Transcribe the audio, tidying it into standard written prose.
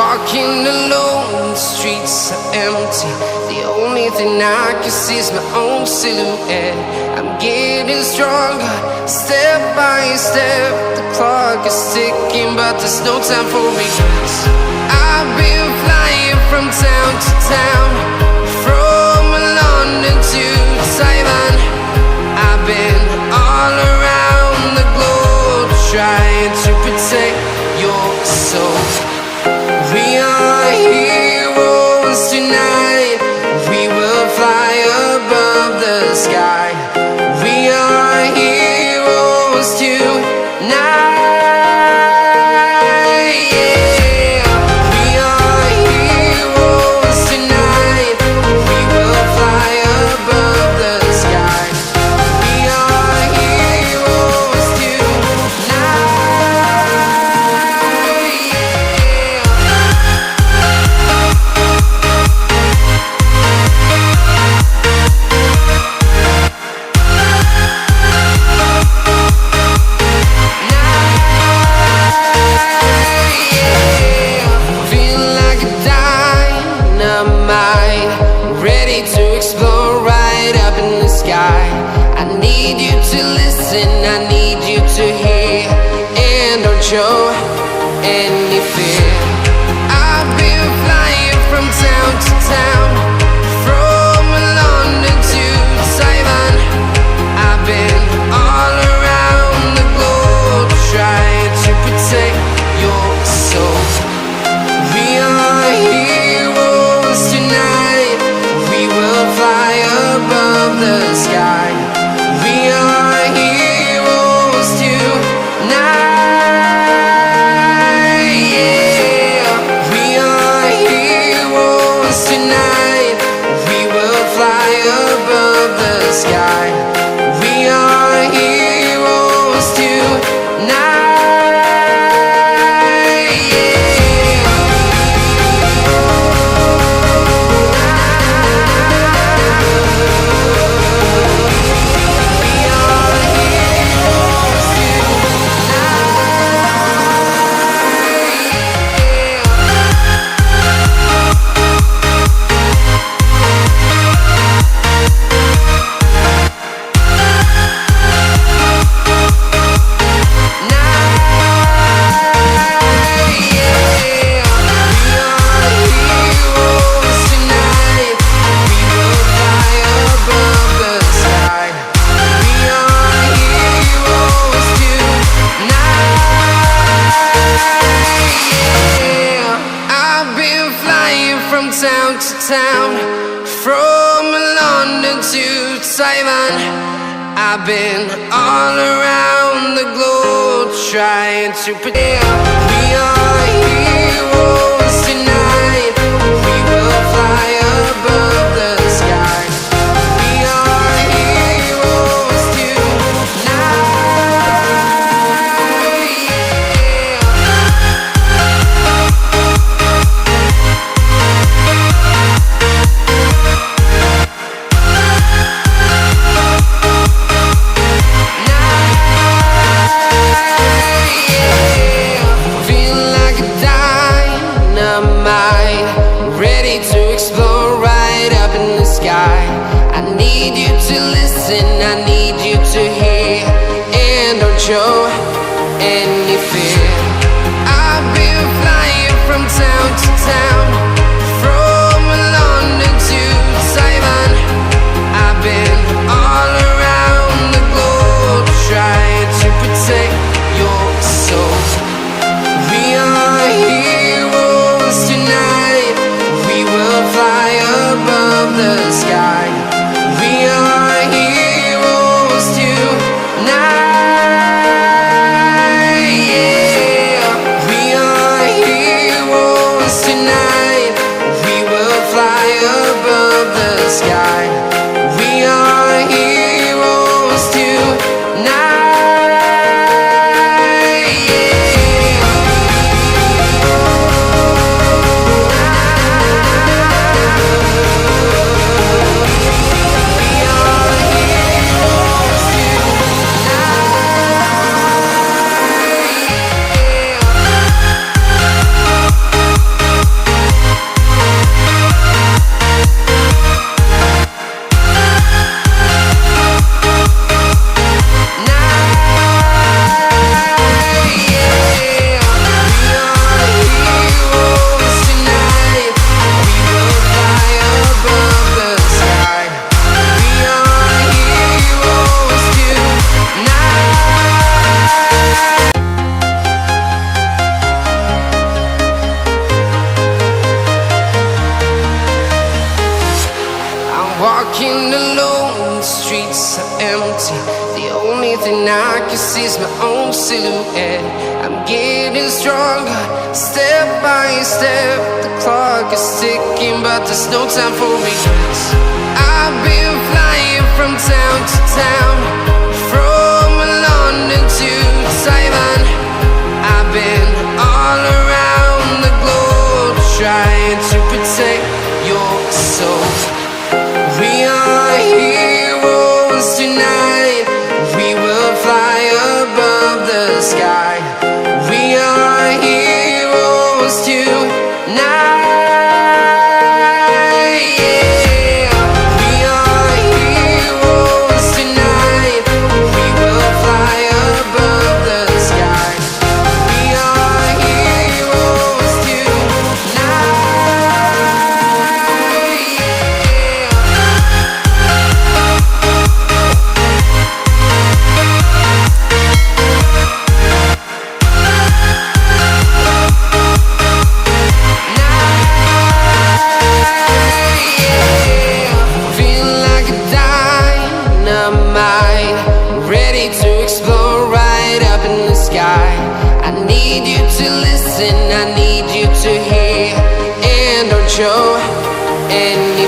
Walking alone, the streets are empty. The only thing I can see is my own silhouette. I'm getting stronger, step by step. The clock is ticking, but there's no time for regrets. I've been flying from town to town, from London to Taiwan. I've been all around the globe, trying to protect your soul. We are heroes tonight. We will fly above the sky. We are heroes tonight. Yeah. We are heroes tonight. We will fly above the sky. We are heroes tonight. Ready to explore right up in the sky. I need you to listen, I need you to hear, and don't show any fear. I've been flying from town to town, from London to Taiwan. I've been all around the globe, trying to protect your soul. We are heroes tonight. We will fly above the sky. We are heroes tonight. Yeah. We are heroes tonight. We will fly above the sky. We are heroes tonight. Town to town, from London to Taiwan. I've been all around the globe, trying to protect. We are heroes tonight. We will fly above the sky. We are heroes tonight. Ready to explore right up in the sky. I need you to listen, I need you to hear, and don't show any fear. I've been flying from town to town, from London to Taiwan. I've been all around the globe, trying to protect your soul. We are heroes tonight. We will fly above the sky. We are heroes. are empty. The only thing I can see is my own silhouette. I'm getting stronger, step by step. The clock is ticking, but there's no time for regrets. I've been flying from town to town, from London to Taiwan. I've been all around the globe, trying to protect your soul. We are heroes tonight. We will fly above the sky. We are heroes tonight. Yeah. We are heroes tonight. We will fly above the sky. We are heroes tonight. Ready to explore right up in the sky. I need you to listen, I need you to hear, and don't show any